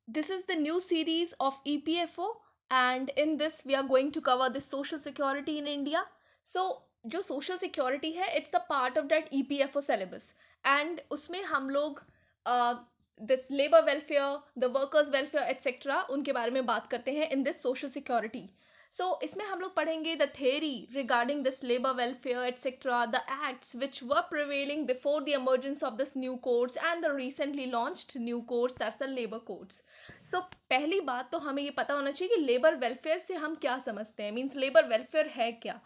This is the new series of EPFO, and in this we are going to cover the social security in India. So जो social security है, it's the part of that EPFO syllabus, and उसमें हम लोग this labor welfare, the workers welfare etc. उनके बारे में बात करते हैं in this social security. So इसमें हम लोग पढ़ेंगे the theory regarding this labor welfare etc., the acts which were prevailing before the emergence of this new codes and the recently launched new codes, that's the labor codes. So पहली बात तो हमें ये पता होना चाहिए कि लेबर वेलफेयर से हम क्या समझते हैं, मीन्स लेबर वेलफेयर है क्या.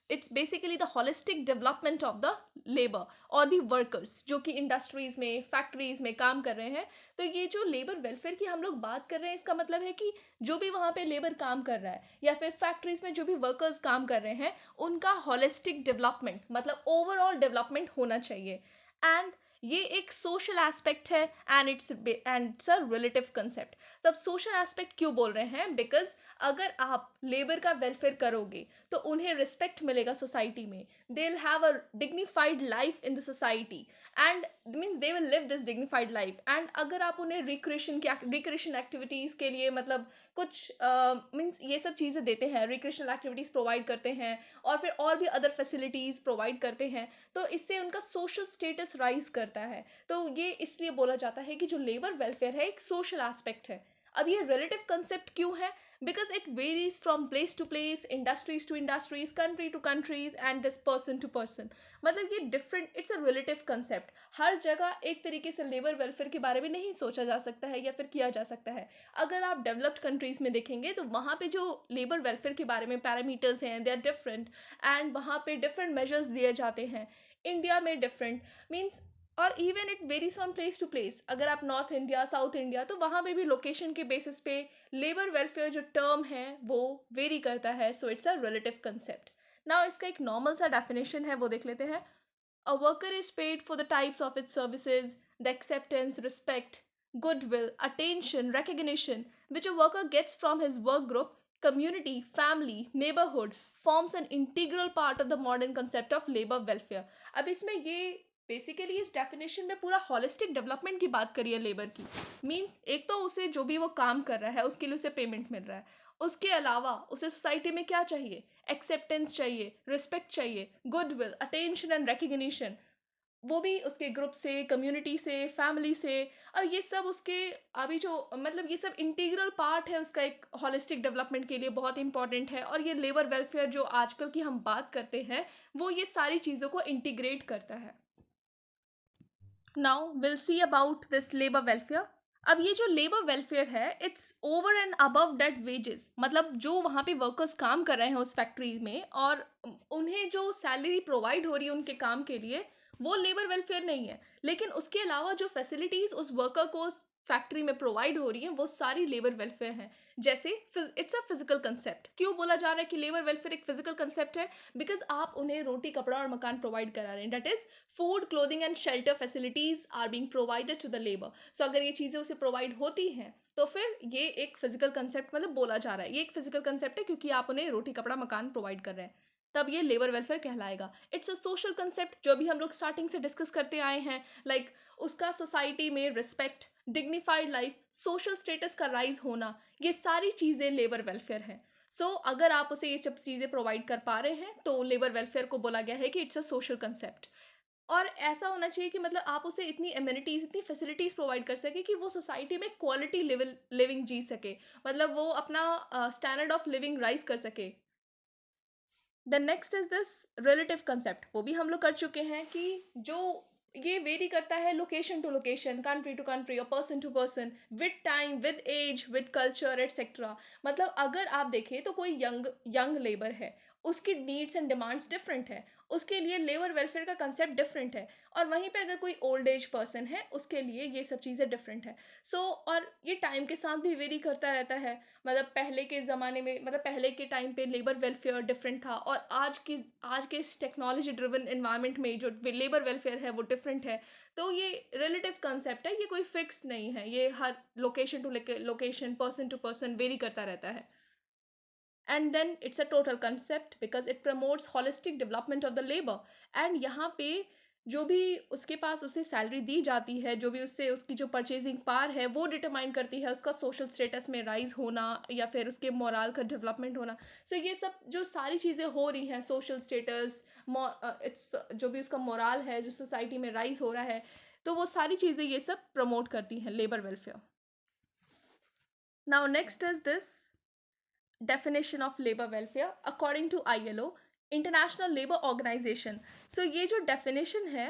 It's basically the holistic development of the labour और दी वर्कर्स जो कि इंडस्ट्रीज में फैक्ट्रीज में काम कर रहे हैं. तो ये जो लेबर वेलफेयर की हम लोग बात कर रहे हैं, इसका मतलब है कि जो भी वहाँ पे लेबर काम कर रहा है या फिर फैक्ट्रीज में जो भी वर्कर्स काम कर रहे हैं, उनका होलिस्टिक डेवलपमेंट मतलब ओवरऑल डेवलपमेंट होना चाहिए. एंड ये एक सोशल एस्पेक्ट है and it's a relative concept. तब सोशल एस्पेक्ट क्यों बोल रहे हैं, बिकॉज अगर आप लेबर का वेलफेयर करोगे तो उन्हें रिस्पेक्ट मिलेगा सोसाइटी में. They will have a dignified life in the society and means they will live this dignified life. And अगर आप उन्हें रिक्रिएशन एक्टिविटीज के लिए मतलब कुछ मीन्स ये सब चीज़ें देते हैं, रिक्रिएशनल एक्टिविटीज प्रोवाइड करते हैं और फिर और भी अदर फैसिलिटीज प्रोवाइड करते हैं, तो इससे उनका सोशल स्टेटस राइज करता है. तो ये इसलिए बोला जाता है कि जो लेबर वेलफेयर है एक सोशल एस्पेक्ट है. अब ये रिलेटिव कंसेप्ट क्यों है, because it varies from place to place, industries to industries, country to countries and this person to person. मतलब ये different, it's a relative concept. हर जगह एक तरीके से लेबर वेलफेयर के बारे में नहीं सोचा जा सकता है या फिर किया जा सकता है. अगर आप डेवलप्ड कंट्रीज में देखेंगे तो वहाँ पे जो लेबर वेलफेयर के बारे में पैरामीटर्स हैं दे आर डिफरेंट एंड वहाँ पे डिफरेंट मेजर्स लिए जाते हैं. इंडिया में डिफरेंट मीन्स, और even it varies from place to place. अगर आप नॉर्थ इंडिया साउथ इंडिया तो वहाँ पे भी लोकेशन के बेसिस पे लेबर वेलफेयर जो टर्म है वो वेरी करता है. So it's a relative concept. Now इसका एक नॉर्मल सा डेफिनेशन है, वो देख लेते हैं. A worker is paid for the types of its services, the acceptance, respect, goodwill, attention, recognition which a worker gets from his work group, community, family, neighborhood forms an integral part of the modern concept of labor welfare. अब इसमें ये basically इस definition में पूरा holistic development की बात करी है लेबर की. मीन्स एक तो उसे जो भी वो काम कर रहा है उसके लिए उसे पेमेंट मिल रहा है, उसके अलावा उसे सोसाइटी में क्या चाहिए, एक्सेप्टेंस चाहिए, रिस्पेक्ट चाहिए, गुडविल, अटेंशन एंड रिकग्निशन, वो भी उसके ग्रुप से, कम्युनिटी से, फैमिली से. और ये सब उसके अभी जो मतलब ये सब इंटीग्रल पार्ट है उसका एक होलिस्टिक डेवलपमेंट के लिए बहुत इंपॉर्टेंट है. और ये लेबर वेलफेयर जो आजकल की हम बात करते हैं वो ये सारी चीज़ों को इंटीग्रेट करता है. Now will see about this labour welfare. अब ये जो लेबर वेलफेयर है it's over and above date wages, मतलब जो वहाँ पे वर्कर्स काम कर रहे हैं उस फैक्ट्री में और उन्हें जो सैलरी प्रोवाइड हो रही है उनके काम के लिए, वो लेबर वेलफेयर नहीं है. लेकिन उसके अलावा जो फैसिलिटीज उस वर्कर को फैक्ट्री में प्रोवाइड हो रही हैं वो सारी लेबर वेलफेयर है. जैसे इट्स अ फिजिकल कंसेप्ट. क्यों बोला जा रहा है कि लेबर वेलफेयर एक फिजिकल कंसेप्ट है, बिकॉज आप उन्हें रोटी कपड़ा और मकान प्रोवाइड करा रहे हैं. That is food clothing and shelter facilities are being provided to the labour. So अगर ये चीज़ें उसे प्रोवाइड होती हैं तो फिर ये एक फिजिकल कंसेप्ट मतलब बोला जा रहा है ये एक फिजिकल कंसेप्ट है क्योंकि आप उन्हें रोटी कपड़ा मकान प्रोवाइड कर रहे हैं, तब ये लेबर वेलफेयर कहलाएगा. इट्स अ सोशल कंसेप्ट जो अभी हम लोग स्टार्टिंग से डिस्कस करते आए हैं, लाइक उसका सोसाइटी में respect, dignified life, social status का राइज होना, ये सारी चीज़ें लेबर वेलफेयर है. सो अगर आप उसे ये सब चीज़ें प्रोवाइड कर पा रहे हैं तो लेबर वेलफेयर को बोला गया है कि इट्स अ सोशल कंसेप्ट. और ऐसा होना चाहिए कि मतलब आप उसे इतनी एमिनिटीज इतनी फैसिलिटीज प्रोवाइड कर सके कि वो सोसाइटी में क्वालिटी लेवल लिविंग जी सके, मतलब वो अपना स्टैंडर्ड ऑफ लिविंग राइज कर सके. The next is this relative concept. वो भी हम लोग कर चुके हैं कि जो ये वेरी करता है location to location, country to country और person to person, with time, with age, with culture etcetera. मतलब अगर आप देखें तो कोई यंग यंग लेबर है, उसकी नीड्स एंड डिमांड्स डिफरेंट है, उसके लिए लेबर वेलफेयर का कंसेप्ट डिफरेंट है. और वहीं पे अगर कोई ओल्ड एज पर्सन है उसके लिए ये सब चीज़ें डिफरेंट है. सो और ये टाइम के साथ भी वेरी करता रहता है. मतलब पहले के ज़माने में मतलब पहले के टाइम पे लेबर वेलफेयर डिफरेंट था और आज के इस टेक्नोलॉजी ड्रिवन एनवायरनमेंट में जो लेबर वेलफेयर है वो डिफरेंट है. तो ये रिलेटिव कंसेप्ट है, ये कोई फिक्स नहीं है, ये हर location to location, person to person vary करता रहता है. And then it's a total concept because it promotes holistic development of the labour. And यहाँ पे जो भी उसके पास उसे सैलरी दी जाती है, जो भी उससे उसकी जो परचेजिंग पावर है वो डिटरमाइन करती है उसका सोशल स्टेटस में राइज होना या फिर उसके मोरल का डेवलपमेंट होना। सो ये सब जो सारी चीज़ें हो रही हैं, सोशल स्टेटस, इट्स जो भी उसका मोरल है जो सोसाइटी में राइज हो रहा है, तो वो सारी चीज़ें ये सब प्रमोट करती हैं labour welfare. Now next is this definition of labor welfare according to ILO, international labour organisation. So ये जो डेफिनेशन है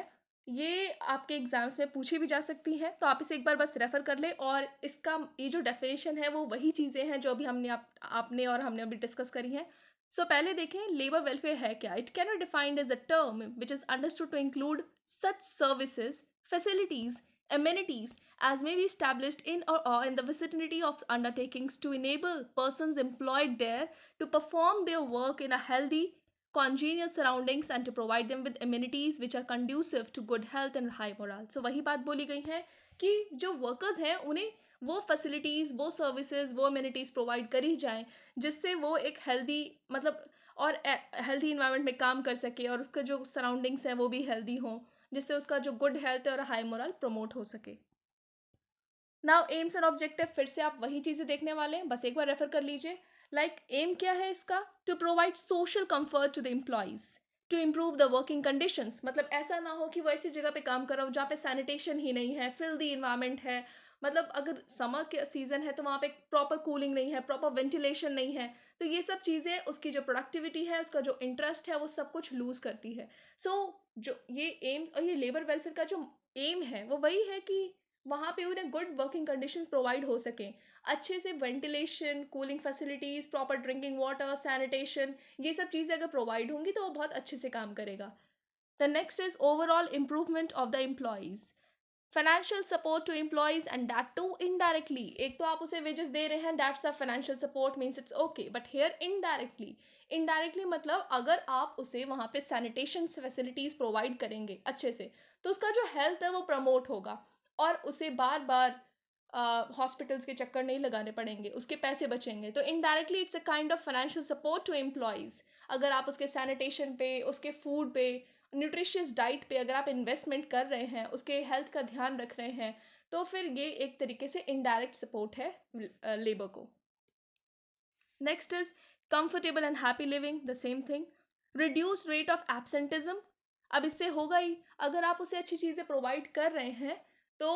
ये आपके एग्जाम्स में पूछी भी जा सकती है, तो आप इसे एक बार बस रेफर कर ले। और इसका ये जो डेफिनेशन है वो वही चीज़ें हैं जो अभी हमने आपने और हमने अभी डिस्कस करी हैं। सो पहले देखें लेबर वेलफेयर है क्या। It can be defined as a term which is understood to include such services, facilities, amenities as may be established in or in the vicinity of undertakings to enable persons employed there to perform their work in a healthy, congenial surroundings and to provide them with amenities which are conducive to good health and high morale. So वही बात बोली गई है कि जो workers हैं उन्हें वो फैसिलिटीज़, वो सर्विसेज, वो अम्यूनिटीज़ प्रोवाइड करी जाएं जिससे वो एक हेल्दी मतलब और हेल्दी इन्वायरमेंट में काम कर सके और उसका जो सराउंडिंग्स हैं वो भी हेल्दी हों, जिससे उसका जो गुड हेल्थ और हाई मोरल प्रमोट हो सके। नाउ एम्स एंड ऑब्जेक्टिव फिर से आप वही चीजें देखने वाले हैं, बस एक बार रेफर कर लीजिए। एम क्या है इसका, to provide social comfort to the employees, to improve the working conditions. मतलब ऐसा ना हो कि वो ऐसी जगह पे काम कर रहा हो जहाँ पे सैनिटेशन ही नहीं है, फिल्दी इन्वायरमेंट है। मतलब अगर समर के सीजन है तो वहाँ पे प्रॉपर कूलिंग नहीं है, प्रॉपर वेंटिलेशन नहीं है, तो ये सब चीज़ें उसकी जो प्रोडक्टिविटी है, उसका जो इंटरेस्ट है, वो सब कुछ लूज करती है। जो ये एम्स और ये लेबर वेलफेयर का जो एम है वो वही है कि वहाँ पे उन्हें गुड वर्किंग कंडीशंस प्रोवाइड हो सकें, अच्छे से ventilation, cooling facilities, proper drinking water, sanitation, ये सब चीज़ें अगर प्रोवाइड होंगी तो वो बहुत अच्छे से काम करेगा। The next is overall improvement of the employees, financial support to employees and that too indirectly. एक तो आप उसे वेजेस दे रहे हैं, that's a financial support, means it's okay, but here indirectly. Indirectly मतलब अगर आप उसे वहाँ पे सैनिटेशन फैसिलिटीज प्रोवाइड करेंगे अच्छे से तो उसका जो हेल्थ है वो प्रमोट होगा और उसे बार बार हॉस्पिटल्स के चक्कर नहीं लगाने पड़ेंगे, उसके पैसे बचेंगे। तो indirectly it's a kind of financial support to employees. अगर आप उसके सैनिटेशन पे, उसके फूड पे, न्यूट्रिशियस डाइट पे अगर आप इन्वेस्टमेंट कर रहे हैं, उसके हेल्थ का ध्यान रख रहे हैं, तो फिर ये एक तरीके से इनडायरेक्ट सपोर्ट है लेबर को। Next is comfortable and happy living, the same thing. Reduce rate of absenteeism, अब इससे होगा ही, अगर आप उसे अच्छी चीज़ें प्रोवाइड कर रहे हैं तो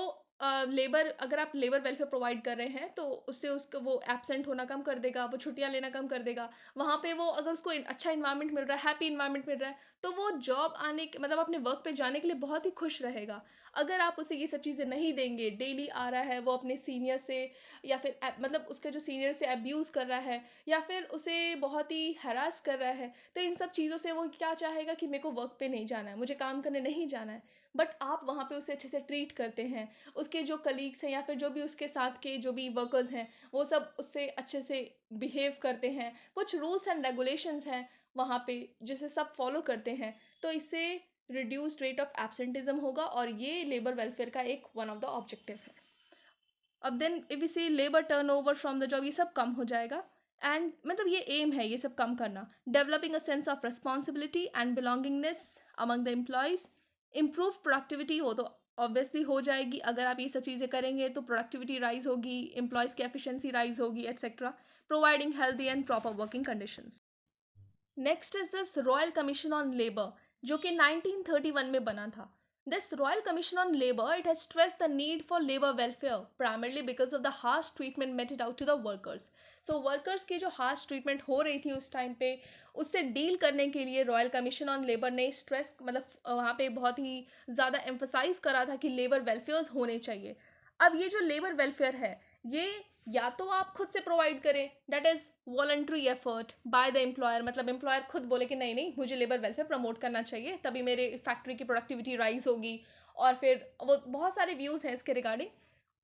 लेबर अगर आप लेबर वेलफेयर प्रोवाइड कर रहे हैं तो उससे उसको वो एब्सेंट होना कम कर देगा, वो छुट्टियां लेना कम कर देगा। वहाँ पे वो अगर उसको अच्छा इन्वायरमेंट मिल रहा है, हैप्पी इन्वायरमेंट मिल रहा है, तो वो जॉब आने के मतलब अपने वर्क पे जाने के लिए बहुत ही खुश रहेगा। अगर आप उसे ये सब चीज़ें नहीं देंगे, डेली आ रहा है वो अपने सीनियर से या फिर मतलब उसके जो सीनियर से अब्यूज़ कर रहा है या फिर उसे बहुत ही हरास कर रहा है, तो इन सब चीज़ों से वो क्या चाहेगा कि मेरे को वर्क पे नहीं जाना है, मुझे काम करने नहीं जाना है। बट आप वहाँ पे उसे अच्छे से ट्रीट करते हैं, उसके जो कलीग्स हैं या फिर जो भी उसके साथ के जो भी वर्कर्स हैं वो सब उससे अच्छे से बिहेव करते हैं, कुछ रूल्स एंड रेगुलेशंस हैं वहाँ पे जिसे सब फॉलो करते हैं, तो इससे रिड्यूस्ड रेट ऑफ एब्सेंटिज्म होगा और ये लेबर वेलफेयर का एक वन ऑफ द ऑब्जेक्टिव है। अब then if we see labour turnover from the job, ये सब कम हो जाएगा। एंड मतलब ये एम है ये सब कम करना। Developing a sense of responsibility and belongingness among the employees. Improve productivity हो तो ऑब्वियसली हो जाएगी, अगर आप ये सब चीज़ें करेंगे तो प्रोडक्टिविटी राइज होगी, एम्प्लॉयज़ की एफिशिएंसी राइज होगी etcetera. Providing healthy and proper working conditions. Next is this Royal Commission on Labour, जो कि 1931 में बना था। This Royal Commission on Labour it has stress the need for labour welfare primarily because of the harsh treatment meted out to the workers. So workers की जो harsh treatment हो रही थी उस टाइम पे, उससे डील करने के लिए रॉयल कमीशन ऑन लेबर ने स्ट्रेस मतलब वहाँ पे बहुत ही ज़्यादा एम्फोसाइज करा था कि लेबर वेलफेयर होने चाहिए। अब ये जो लेबर वेलफेयर है ये या तो आप खुद से प्रोवाइड करें, that is voluntary effort by the employer, मतलब एम्प्लॉयर खुद बोले कि नहीं नहीं मुझे लेबर वेलफेयर प्रमोट करना चाहिए तभी मेरे फैक्ट्री की प्रोडक्टिविटी राइज होगी। और फिर वो बहुत सारे व्यूज हैं इसके रिगार्डिंग।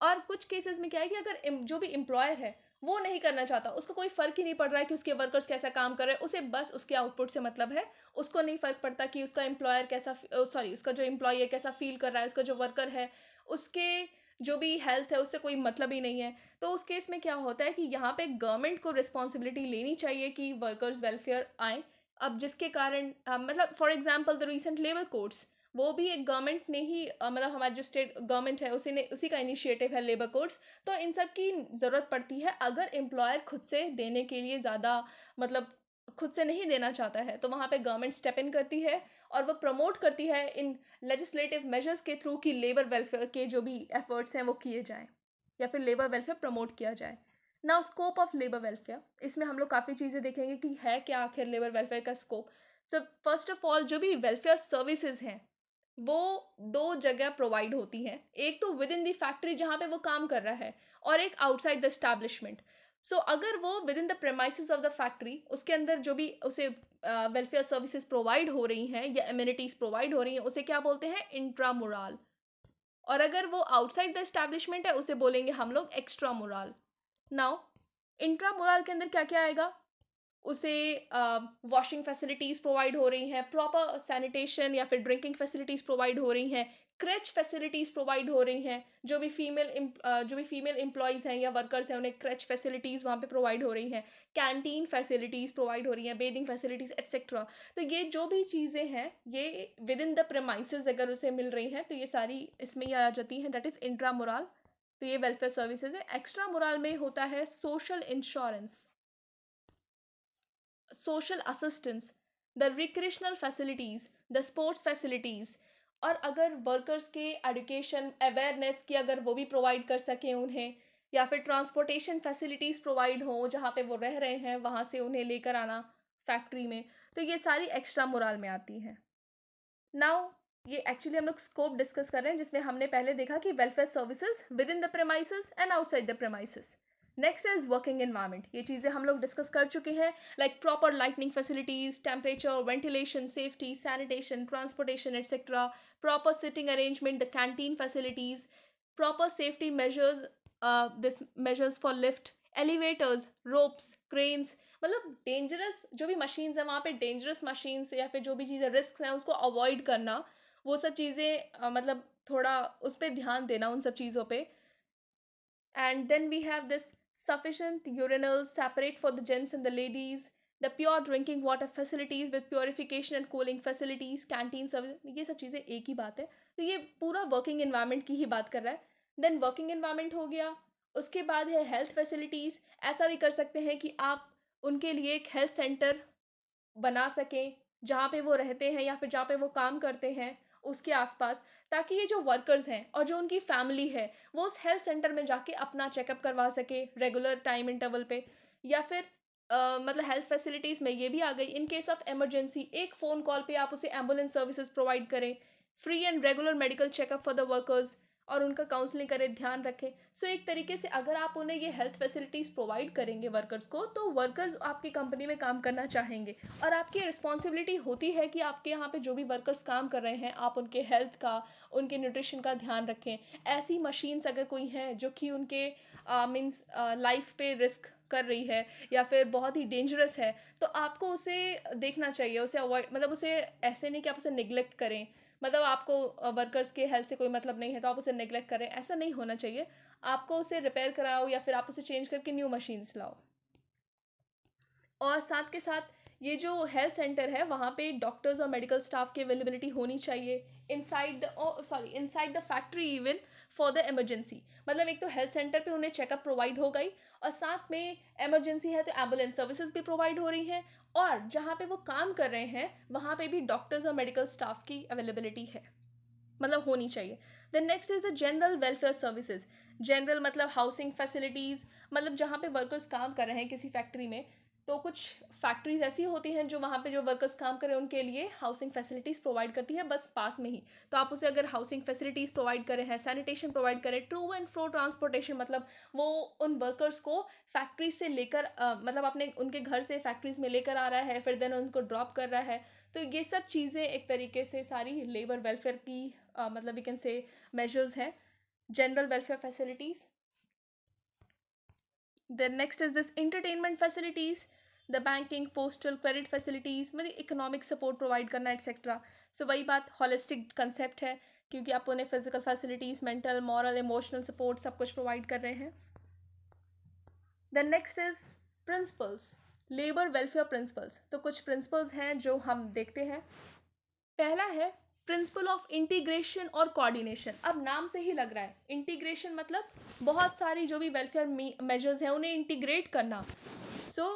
और कुछ केसेस में क्या है कि अगर जो भी एम्प्लॉयर है वो नहीं करना चाहता, उसको कोई फर्क ही नहीं पड़ रहा है कि उसके वर्कर्स कैसा काम कर रहे हैं, उसे बस उसके आउटपुट से मतलब है, उसको नहीं फर्क पड़ता कि उसका एम्प्लॉयर कैसा सॉरी उसका जो एम्प्लॉय है कैसा फील कर रहा है, उसका जो वर्कर है उसके जो भी हेल्थ है उससे कोई मतलब ही नहीं है। तो उस केस में क्या होता है कि यहाँ पे गवर्नमेंट को रिस्पॉन्सिबिलिटी लेनी चाहिए कि वर्कर्स वेलफेयर आए। अब जिसके कारण मतलब for example the recent labour codes, वो भी एक गवर्नमेंट ने ही मतलब हमारी जो स्टेट गवर्नमेंट है उसी का इनिशिएटिव है लेबर कोड्स। तो इन सब की ज़रूरत पड़ती है अगर एम्प्लॉयर खुद से देने के लिए ज़्यादा मतलब खुद से नहीं देना चाहता है, तो वहाँ पे गवर्नमेंट स्टेप इन करती है और वो प्रमोट करती है इन लेजिस्लेटिव मेजर्स के थ्रू कि लेबर वेलफेयर के जो भी एफर्ट्स हैं वो किए जाएं या फिर लेबर वेलफेयर प्रमोट किया जाए। Now scope of labour welfare, इसमें हम लोग काफ़ी चीज़ें देखेंगे कि है क्या आखिर लेबर वेलफेयर का स्कोप। तो फर्स्ट ऑफ ऑल जो भी वेलफेयर सर्विसेज हैं वो दो जगह प्रोवाइड होती हैं। एक तो विद इन द फैक्ट्री जहाँ पे वो काम कर रहा है, और एक आउटसाइड द एस्टैब्लिशमेंट। सो अगर वो with in the premises of the factory उसके अंदर जो भी उसे वेलफेयर सर्विसेज प्रोवाइड हो रही हैं या एमिनिटीज प्रोवाइड हो रही हैं उसे क्या बोलते हैं, इंट्रामुराल। और अगर वो आउटसाइड द एस्टैब्लिशमेंट है उसे बोलेंगे हम लोग एक्स्ट्रा मोराल। नाउ इंट्रामुराल के अंदर क्या क्या आएगा, उसे वॉशिंग फैसिलिटीज़ प्रोवाइड हो रही हैं, प्रॉपर सैनिटेशन या फिर ड्रिंकिंग फैसिलिटीज़ प्रोवाइड हो रही हैं, क्रेच फैसिलिटीज़ प्रोवाइड हो रही हैं, जो भी फीमेल एम्प्लॉयज़ हैं या वर्कर्स हैं उन्हें क्रेच फैसिलिटीज़ वहाँ पे प्रोवाइड हो रही हैं, कैंटीन फैसिलिटीज़ प्रोवाइड हो रही हैं, बेदिंग फैसिलिटीज़ एट्सेट्रा। तो ये जो भी चीज़ें हैं ये विद इन द प्रेमाइसेस अगर उसे मिल रही हैं तो ये सारी इसमें ही आ जाती हैं, दैट इज़ इंट्रा मोराल। तो ये वेलफेयर सर्विसेज है। एक्स्ट्रा मोराल में होता है social insurance, social assistance, the recreational facilities, the sports facilities। और अगर वर्कर्स के एजुकेशन अवेयरनेस की अगर वो भी प्रोवाइड कर सकें उन्हें, या फिर ट्रांसपोर्टेशन फैसिलिटीज़ प्रोवाइड हो जहाँ पे वो रह रहे हैं वहाँ से उन्हें लेकर आना फैक्ट्री में, तो ये सारी एक्स्ट्रा मोरल में आती हैं। नाउ ये एक्चुअली हम लोग स्कोप डिस्कस कर रहे हैं जिसमें हमने पहले देखा कि welfare services with in the premises and outside the premises. Next is working environment, ये चीज़ें हम लोग डिस्कस कर चुके हैं, like proper lightning facilities, temperature, ventilation, safety, sanitation, transportation etcetera, proper sitting arrangement, the canteen facilities, proper safety measures, this measures for lift, elevators, ropes, cranes. मतलब dangerous जो भी मशीन्स हैं वहाँ पे डेंजरस मशीन्स या फिर जो भी चीज़ें रिस्क हैं उसको अवॉइड करना, वो सब चीज़ें मतलब थोड़ा उस पर ध्यान देना उन सब चीज़ों पे। And then we have this sufficient urinals separate for the gents and the ladies, the pure drinking water facilities with purification and cooling facilities, canteen service, ये सब चीज़ें एक ही बात है। तो ये पूरा वर्किंग एनवायरनमेंट की ही बात कर रहा है। देन वर्किंग एनवायरनमेंट हो गया, उसके बाद है हेल्थ फैसिलिटीज़। ऐसा भी कर सकते हैं कि आप उनके लिए एक हेल्थ सेंटर बना सकें जहाँ पे वो रहते हैं या फिर जहाँ पे वो काम करते हैं उसके आसपास, ताकि ये जो वर्कर्स हैं और जो उनकी फैमिली है वो उस हेल्थ सेंटर में जाके अपना चेकअप करवा सके रेगुलर टाइम इंटरवल पे। या फिर मतलब हेल्थ फैसिलिटीज़ में ये भी आ गई, इन केस ऑफ इमरजेंसी एक फ़ोन कॉल पे आप उसे एम्बुलेंस सर्विसेज प्रोवाइड करें, free and regular medical checkup for the workers, और उनका काउंसलिंग करें, ध्यान रखें। सो एक तरीके से अगर आप उन्हें ये हेल्थ फैसिलिटीज़ प्रोवाइड करेंगे वर्कर्स को, तो वर्कर्स आपकी कंपनी में काम करना चाहेंगे। और आपकी रिस्पॉन्सिबिलिटी होती है कि आपके यहाँ पे जो भी वर्कर्स काम कर रहे हैं आप उनके हेल्थ का, उनके न्यूट्रिशन का ध्यान रखें। ऐसी मशीन्स अगर कोई हैं जो कि उनके मीन्स लाइफ पे रिस्क कर रही है या फिर बहुत ही डेंजरस है, तो आपको उसे देखना चाहिए, उसे अवॉइड, मतलब उसे ऐसे नहीं कि आप उसे निग्लेक्ट करें। मतलब आपको वर्कर्स के हेल्थ से कोई मतलब नहीं है तो आप उसे नेग्लेक्ट करें, ऐसा नहीं होना चाहिए। आपको उसे रिपेयर कराओ या फिर आप उसे चेंज करके न्यू मशीन्स लाओ। और साथ के साथ ये जो हेल्थ सेंटर है वहाँ पे डॉक्टर्स और मेडिकल स्टाफ की अवेलेबिलिटी होनी चाहिए inside the inside the factory even for the emergency. मतलब एक तो हेल्थ सेंटर पे उन्हें चेकअप प्रोवाइड हो गई, और साथ में इमरजेंसी है तो एम्बुलेंस सर्विसेज भी प्रोवाइड हो रही हैं, और जहाँ पे वो काम कर रहे हैं वहाँ पे भी डॉक्टर्स और मेडिकल स्टाफ की अवेलेबिलिटी है, मतलब होनी चाहिए। Then next is the general welfare services. General मतलब हाउसिंग फैसिलिटीज़, मतलब जहाँ पे वर्कर्स काम कर रहे हैं किसी फैक्ट्री में, तो कुछ फैक्ट्रीज ऐसी होती हैं जो वहाँ पे जो वर्कर्स काम कर रहे हैं उनके लिए हाउसिंग फैसिलिटीज़ प्रोवाइड करती है बस पास में ही। तो आप उसे अगर हाउसिंग फैसिलिटीज़ प्रोवाइड करें हैं, सैनिटेशन प्रोवाइड करें, टू एंड फ्रो ट्रांसपोर्टेशन, मतलब वो उन वर्कर्स को फैक्ट्री से लेकर मतलब अपने उनके घर से फैक्ट्रीज में लेकर आ रहा है, फिर देन उनको ड्रॉप कर रहा है। तो ये सब चीज़ें एक तरीके से सारी लेबर वेलफेयर की मतलब वी कैन से मेजर्स हैं, general welfare facilities. Then next is this entertainment facilities, the banking, postal, credit facilities, मतलब इकोनॉमिक सपोर्ट प्रोवाइड करना एटसेट्रा। सो वही बात हॉलिस्टिक कंसेप्ट है, क्योंकि आप उन्हें physical facilities, mental, moral, emotional support सब कुछ प्रोवाइड कर रहे हैं। Then next is principles, labour welfare principles. तो कुछ प्रिंसिपल्स हैं जो हम देखते हैं। पहला है प्रिंसिपल ऑफ इंटीग्रेशन और कोऑर्डिनेशन। अब नाम से ही लग रहा है, इंटीग्रेशन मतलब बहुत सारी जो भी वेलफेयर मेजर्स हैं उन्हें इंटीग्रेट करना। सो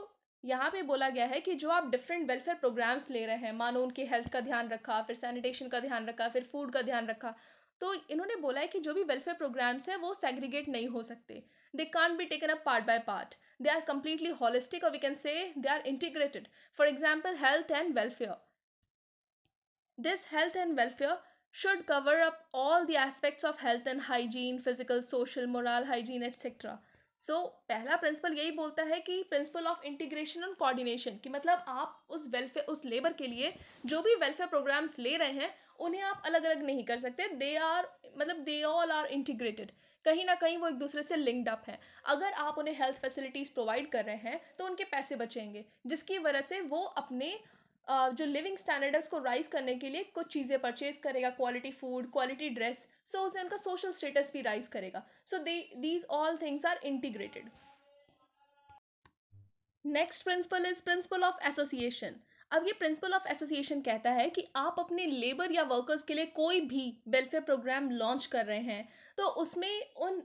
यहाँ पे बोला गया है कि जो आप डिफरेंट वेलफेयर प्रोग्राम्स ले रहे हैं, मानो उनके हेल्थ का ध्यान रखा, फिर सैनिटेशन का ध्यान रखा, फिर फूड का ध्यान रखा, तो इन्होंने बोला है कि जो भी वेलफेयर प्रोग्राम्स हैं वो सेग्रीगेट नहीं हो सकते। They can't be taken up part by part, they are completely holistic, और we can say they are integrated. For example health and welfare, this health and welfare should cover up all the aspects of health and hygiene, physical, social, moral, hygiene, etc. So पहला principal यही बोलता है कि principle of integration and coordination, कि मतलब आप उस welfare, उस लेबर के लिए जो भी वेलफेयर प्रोग्राम्स ले रहे हैं उन्हें आप अलग अलग नहीं कर सकते। दे आर मतलब दे ऑल आर इंटीग्रेटेड, कहीं ना कहीं वो एक दूसरे से लिंक्ड अप है। अगर आप उन्हें हेल्थ फैसिलिटीज प्रोवाइड कर रहे हैं तो उनके पैसे बचेंगे, जिसकी वजह से वो अपने जो लिविंग स्टैंडर्ड है उसको राइज करने के लिए कुछ चीज़ें परचेज करेगा, quality food, quality dress, so उसे उनका सोशल स्टेटस भी राइज करेगा। So they these all things are integrated. Next principle is principle of association. अब ये प्रिंसिपल ऑफ एसोसिएशन कहता है कि आप अपने लेबर या वर्कर्स के लिए कोई भी वेलफेयर प्रोग्राम लॉन्च कर रहे हैं तो उसमें उन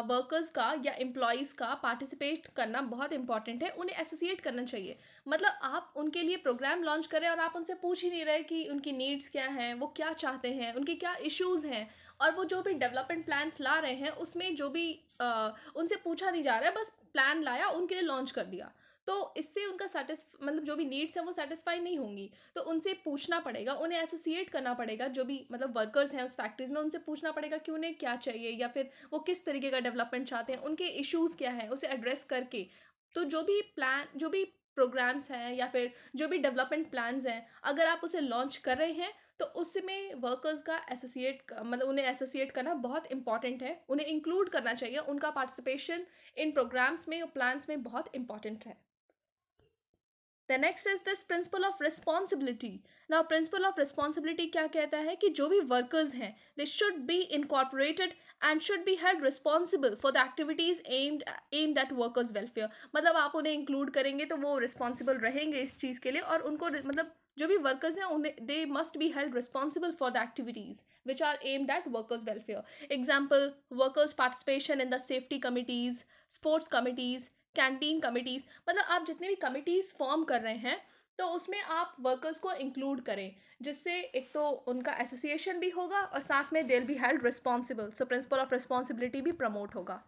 वर्कर्स का या एम्प्लॉयज़ का पार्टिसिपेट करना बहुत इंपॉर्टेंट है, उन्हें एसोसिएट करना चाहिए। मतलब आप उनके लिए प्रोग्राम लॉन्च करें और आप उनसे पूछ ही नहीं रहे कि उनकी नीड्स क्या हैं, वो क्या चाहते हैं, उनके क्या इश्यूज हैं, और वो जो भी डेवलपमेंट प्लान्स ला रहे हैं उसमें जो भी उनसे पूछा नहीं जा रहा है, बस प्लान लाया उनके लिए लॉन्च कर दिया। तो इससे उनका मतलब जो भी नीड्स है वो सेटिस्फाई नहीं होंगी। तो उनसे पूछना पड़ेगा, उन्हें एसोसिएट करना पड़ेगा, जो भी मतलब वर्कर्स हैं उस फैक्ट्रीज में उनसे पूछना पड़ेगा कि उन्हें क्या चाहिए या फिर वो किस तरीके का डेवलपमेंट चाहते हैं, उनके इश्यूज क्या है उसे एड्रेस करके। तो जो भी प्रोग्राम्स हैं या फिर जो भी डेवलपमेंट प्लान्स हैं, अगर आप उसे लॉन्च कर रहे हैं तो उसमें वर्कर्स का मतलब उन्हें एसोसिएट करना बहुत इंपॉर्टेंट है, उन्हें इंक्लूड करना चाहिए, उनका पार्टिसिपेशन इन प्रोग्राम्स में और प्लान्स में बहुत इंपॉर्टेंट है। The next is this principle of responsibility. Now, principle of responsibility क्या कहता है कि जो भी workers हैं, they should be incorporated and should be held responsible for the activities aimed at workers' welfare. मतलब आप उन्हें include करेंगे तो वो responsible रहेंगे इस चीज़ के लिए, और उनको मतलब जो भी workers हैं उन्हें they must be held responsible for the activities which are aimed at workers' welfare. Example: workers' participation in the safety committees, sports committees, canteen committees. मतलब आप जितने भी कमिटीज फॉर्म कर रहे हैं तो उसमें आप वर्कर्स को इंक्लूड करें, जिससे एक तो उनका एसोसिएशन भी होगा और साथ में they will be held responsible, so principle of responsibility भी प्रमोट होगा।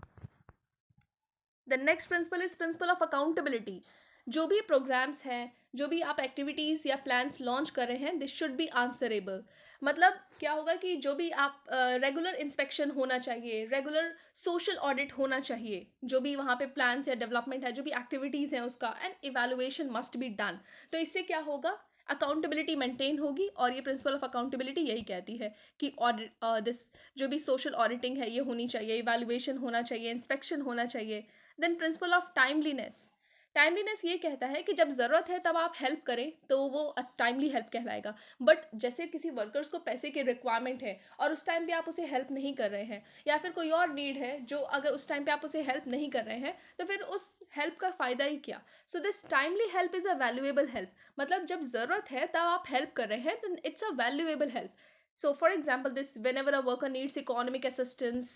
The next principle is principle of accountability. जो भी प्रोग्राम्स हैं, जो भी आप एक्टिविटीज़ या प्लान्स लॉन्च कर रहे हैं, दिस शुड बी आंसरेबल। मतलब क्या होगा कि जो भी आप रेगुलर इंस्पेक्शन होना चाहिए, रेगुलर सोशल ऑडिट होना चाहिए, जो भी वहाँ पे प्लान्स या डेवलपमेंट है, जो भी एक्टिविटीज़ हैं उसका, and evaluation must be done. तो इससे क्या होगा, अकाउंटेबिलिटी मेंटेन होगी, और ये प्रिंसिपल ऑफ अकाउंटेबिलिटी यही कहती है कि ऑडिट दिस जो भी सोशल ऑडिटिंग है ये होनी चाहिए, इवेलुएशन होना चाहिए, इंस्पेक्शन होना चाहिए। Then principle of timeliness. Timeliness ये कहता है कि जब ज़रूरत है तब आप हेल्प करें तो वो टाइमली हेल्प कहलाएगा। बट जैसे किसी वर्कर्स को पैसे की रिक्वायरमेंट है और उस टाइम पे आप उसे हेल्प नहीं कर रहे हैं, या फिर कोई और नीड है जो अगर उस टाइम पे आप उसे हेल्प नहीं कर रहे हैं, तो फिर उस हेल्प का फ़ायदा ही क्या। So this timely help is a valuable help. मतलब जब ज़रूरत है तब आप हेल्प कर रहे हैं, तो it's a valuable help. So for example, this whenever a worker needs economic assistance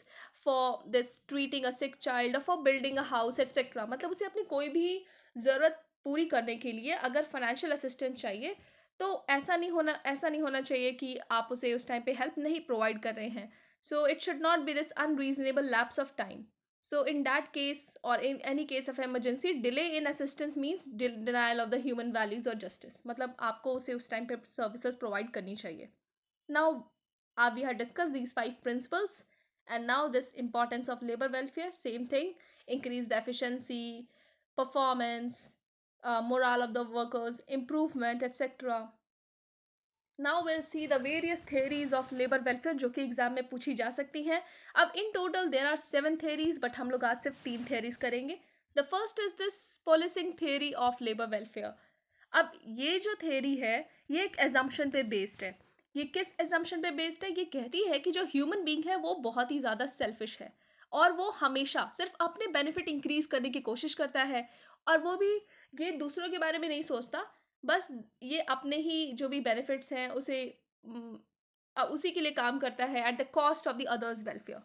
for this treating a sick child or for building a house etc. मतलब उसे अपनी कोई भी ज़रूरत पूरी करने के लिए अगर फाइनेंशियल असिस्टेंस चाहिए, तो ऐसा नहीं होना चाहिए कि आप उसे उस टाइम पे हेल्प नहीं प्रोवाइड कर रहे हैं। So it should not be this unreasonable lapse of time. So in that case, or in any case of emergency, delay in assistance means denial of the human values or justice. मतलब आपको उसे उस time पे services provide करनी चाहिए। Now, we have discussed these five principles, and now this importance of labor welfare, same thing, increase the efficiency, performance, morale of the workers, improvement, etc. Now we'll see the various theories of labor welfare जो कि exam में पूछी जा सकती हैं। अब in total there are 7 theories, but हम लोग आज सिर्फ 3 theories करेंगे। The first is this policing theory of labor welfare. अब ये जो थ्योरी है ये एक एजम्पशन पे बेस्ड है। ये किस एजम्पशन पे बेस्ड है, ये कहती है कि जो ह्यूमन बीइंग है वो बहुत ही ज़्यादा सेल्फिश है, और वो हमेशा सिर्फ अपने बेनिफिट इंक्रीज करने की कोशिश करता है, और वो भी ये दूसरों के बारे में नहीं सोचता, बस ये अपने ही जो भी बेनिफिट्स हैं उसे उसी के लिए काम करता है at the cost of the others welfare.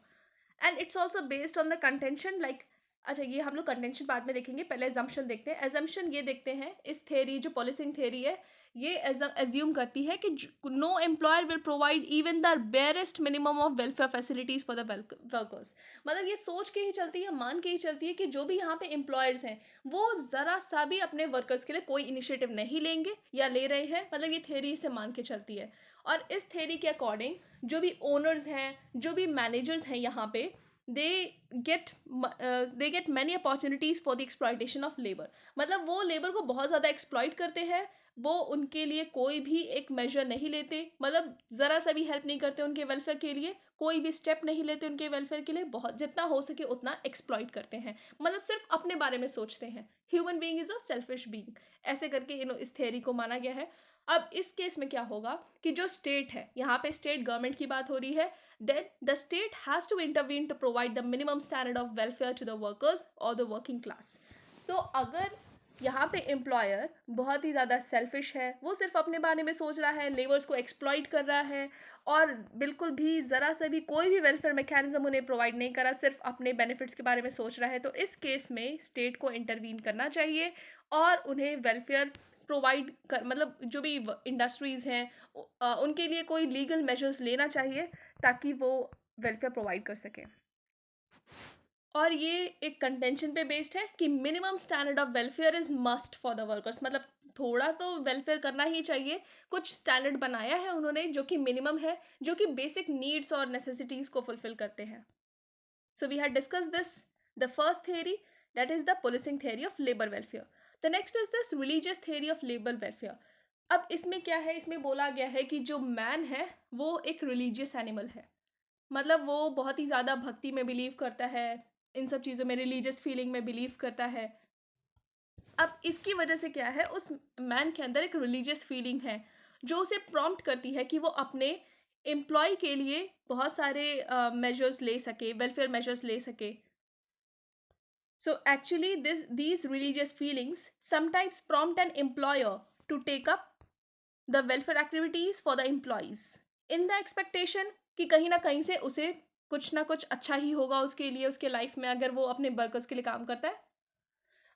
And it's also based on the contention like, अच्छा ये हम लोग कंटेंशन बाद में देखेंगे, पहले एजम्पशन देखते हैं। एजम्पशन ये देखते हैं, इस थेरी जो पॉलिसिंग थेरी है ये एज्यूम करती है कि no employer will provide even the barest minimum of welfare facilities for the workers. मतलब ये सोच के ही चलती है, मान के ही चलती है कि जो भी यहाँ पे एम्प्लॉयर्स हैं वो जरा सा भी अपने वर्कर्स के लिए कोई इनिशिएटिव नहीं लेंगे या ले रहे हैं, मतलब ये थेरी से मान के चलती है। और इस थेरी के अकॉर्डिंग जो भी ओनर्स हैं, जो भी मैनेजर्स हैं यहाँ पे, they get they get many opportunities for the exploitation of labour. मतलब वो लेबर को बहुत ज़्यादा एक्सप्लॉइट करते हैं, वो उनके लिए कोई भी एक मेजर नहीं लेते, मतलब ज़रा सा भी हेल्प नहीं करते उनके वेलफेयर के लिए, कोई भी स्टेप नहीं लेते उनके वेलफेयर के लिए, बहुत जितना हो सके उतना एक्सप्लॉइट करते हैं, मतलब सिर्फ अपने बारे में सोचते हैं। Human being is a selfish being, ऐसे करके इस थ्योरी को माना गया है। अब इस केस में क्या होगा कि जो स्टेट है, यहाँ पे स्टेट गवर्नमेंट की बात हो रही है, then the state has to intervene to provide the minimum standard of welfare to the workers or the working class. So अगर यहाँ पे एम्प्लॉयर बहुत ही ज़्यादा सेल्फिश है, वो सिर्फ अपने बारे में सोच रहा है, लेबर्स को एक्सप्लॉइट कर रहा है और बिल्कुल भी ज़रा सा भी कोई भी वेलफेयर मैकेनिज्म उन्हें प्रोवाइड नहीं करा, सिर्फ अपने बेनिफिट्स के बारे में सोच रहा है, तो इस केस में स्टेट को इंटरवीन करना चाहिए और उन्हें वेलफेयर प्रोवाइड कर, मतलब जो भी इंडस्ट्रीज़ हैं उनके लिए कोई लीगल मेजर्स लेना चाहिए ताकि वो वेलफेयर प्रोवाइड कर सके। और ये एक कंटेंशन पे बेस्ड है कि minimum standard of welfare is must for the workers, मतलब थोड़ा तो वेलफेयर करना ही चाहिए, कुछ स्टैंडर्ड बनाया है उन्होंने जो कि मिनिमम है, जो कि बेसिक नीड्स और नेसेसिटीज को फुलफिल करते हैं। So we had discuss this, the first theory, that is the policing theory of labour welfare. The next is this religious theory of labour welfare. अब इसमें क्या है, इसमें बोला गया है कि जो मैन है वो एक रिलीजियस एनिमल है, मतलब वो बहुत ही ज़्यादा भक्ति में बिलीव करता है, इन सब चीज़ों में रिलीजियस फीलिंग में बिलीव करता है। अब इसकी वजह से क्या है, उस मैन के अंदर एक रिलीजियस फीलिंग है जो उसे प्रॉम्प्ट करती है कि वो अपने एम्प्लॉय के लिए बहुत सारे मेजर्स ले सके, वेलफेयर मेजर्स ले सके। So actually these religious feelings sometimes prompt an employer to take up the welfare activities for the employees in the expectation कि कहीं ना कहीं से उसे कुछ ना कुछ अच्छा ही होगा उसके लिए, उसके लाइफ में, अगर वो अपने वर्कर्स के लिए काम करता है।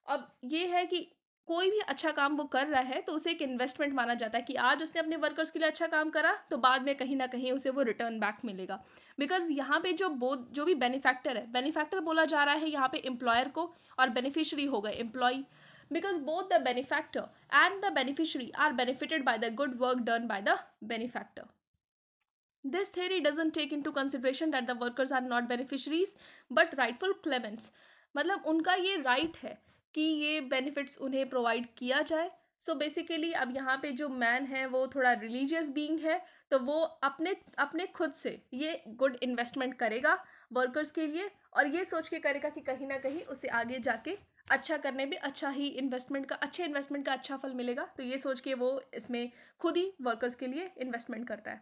अब ये है कि कोई भी अच्छा काम वो कर रहा है तो उसे एक इन्वेस्टमेंट माना जाता है कि आज उसने अपने वर्कर्स के लिए अच्छा काम करा तो बाद में कहीं ना कहीं उसे वो रिटर्न बैक मिलेगा। बिकॉज यहाँ पे जो भी बेनिफैक्टर है, बेनिफैक्टर बोला जा रहा है यहाँ पे एम्प्लॉयर को, और बेनिफिशियरी होगा employ, because both the benefactor and the beneficiary are benefited by the good work done by the benefactor. This theory doesn't take into consideration that the workers are not beneficiaries but rightful claimants, मतलब उनका ये right है कि ये benefits उन्हें provide किया जाए। So basically अब यहाँ पे जो man है वो थोड़ा religious being है, तो वो अपने अपने खुद से ये good investment करेगा workers के लिए, और ये सोच के करेगा कि कहीं ना कहीं उसे आगे जाके अच्छा करने में अच्छा ही इन्वेस्टमेंट का, अच्छे इन्वेस्टमेंट का अच्छा फल मिलेगा, तो ये सोच के वो इसमें खुद ही वर्कर्स के लिए इन्वेस्टमेंट करता है।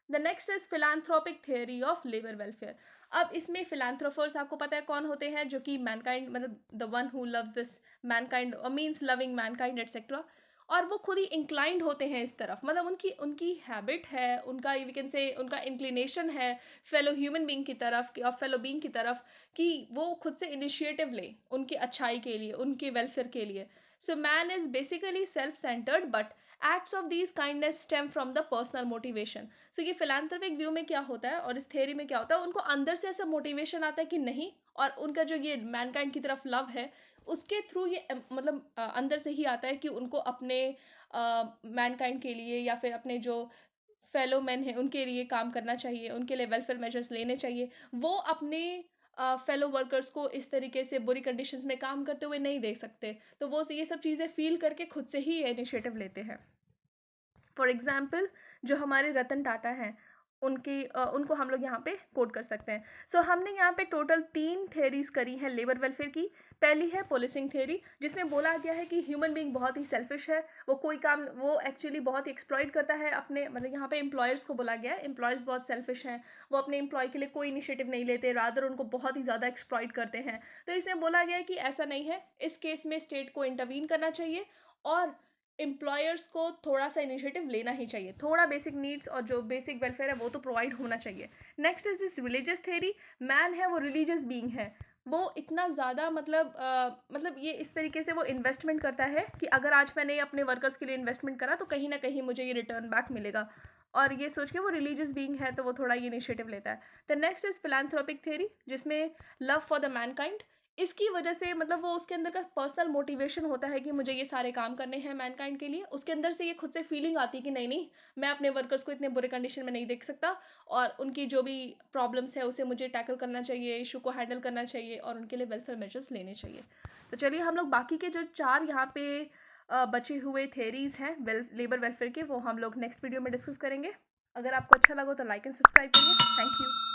The next is philanthropic theory of labour welfare. अब इसमें फिलान्थ्रोफर्स आपको पता है कौन होते हैं, जो कि मैनकाइंड, मतलब the one who loves this Mankind means loving Mankind etcetera, और वो खुद ही इंक्लाइंड होते हैं इस तरफ, मतलब उनकी उनकी हैबिट है, उनका वी कैन से उनका इंक्लिनेशन है फेलो ह्यूमन बींग की तरफ और फेलो बींग की तरफ, कि वो खुद से इनिशिएटिव ले उनकी अच्छाई के लिए, उनके वेलफेयर के लिए। So man is basically self centred but acts of these kindness stem from the personal motivation. So ये philanthropic व्यू में क्या होता है और इस थ्योरी में क्या होता है, उनको अंदर से ऐसा मोटिवेशन आता है कि नहीं, और उनका जो ये मैनकाइंड की तरफ लव है उसके थ्रू ये मतलब अंदर से ही आता है कि उनको अपने मैनकाइंड के लिए या फिर अपने जो फेलो मैन है उनके लिए काम करना चाहिए, उनके लिए वेलफेयर मेजर्स लेने चाहिए। वो अपने फेलो वर्कर्स को इस तरीके से बुरी कंडीशंस में काम करते हुए नहीं देख सकते, तो वो ये सब चीज़ें फील करके खुद से ही इनिशिएटिव लेते हैं। फॉर एग्जाम्पल जो हमारे रतन टाटा हैं, उनको हम लोग यहाँ पे कोट कर सकते हैं। सो हमने यहाँ पे टोटल 3 थेरीज करी हैं लेबर वेलफेयर की। पहली है पोलिसिंग थेरी, जिसमें बोला गया है कि ह्यूमन बीइंग बहुत ही सेल्फिश है, वो कोई काम वो एक्चुअली बहुत ही एक्सप्लॉइट करता है अपने, मतलब यहाँ पे एम्प्लॉयर्स को बोला गया है, एम्प्लॉयर्स बहुत सेल्फिश हैं, वो अपने एम्प्लॉय के लिए कोई इनिशिएटिव नहीं लेते, रादर उनको बहुत ही ज़्यादा एक्सप्लॉइट करते हैं। तो इसमें बोला गया है कि ऐसा नहीं है, इस केस में स्टेट को इंटरवीन करना चाहिए और एम्प्लॉयर्स को थोड़ा सा इनिशिएटिव लेना ही चाहिए, थोड़ा बेसिक नीड्स और जो बेसिक वेलफेयर है वो तो प्रोवाइड होना चाहिए। Next is this religious theory. Man है वो रिलीजियस बीइंग है, वो इतना ज़्यादा मतलब ये इस तरीके से वो इन्वेस्टमेंट करता है कि अगर आज मैंने अपने वर्कर्स के लिए इन्वेस्टमेंट करा तो कहीं ना कहीं मुझे ये रिटर्न बैक मिलेगा, और ये सोच के वो रिलीजियस बीइंग है तो वो थोड़ा ये इनिशिएटिव लेता है। The next is philanthropic theory, जिसमें लव फॉर द मैनकाइंड, इसकी वजह से मतलब वो उसके अंदर का पर्सनल मोटिवेशन होता है कि मुझे ये सारे काम करने हैं मैनकाइंड के लिए, उसके अंदर से ये खुद से फीलिंग आती है कि नहीं नहीं, मैं अपने वर्कर्स को इतने बुरे कंडीशन में नहीं देख सकता, और उनकी जो भी प्रॉब्लम्स है उसे मुझे टैकल करना चाहिए, इशू को हैंडल करना चाहिए और उनके लिए वेलफेयर मेजर्स लेने चाहिए। तो चलिए हम लोग बाकी के जो 4 यहाँ पे बचे हुए थेरीज हैं लेबर वेलफेयर के, वो हम लोग नेक्स्ट वीडियो में डिस्कस करेंगे। अगर आपको अच्छा लगा तो लाइक एंड सब्सक्राइब करिए। Thank you.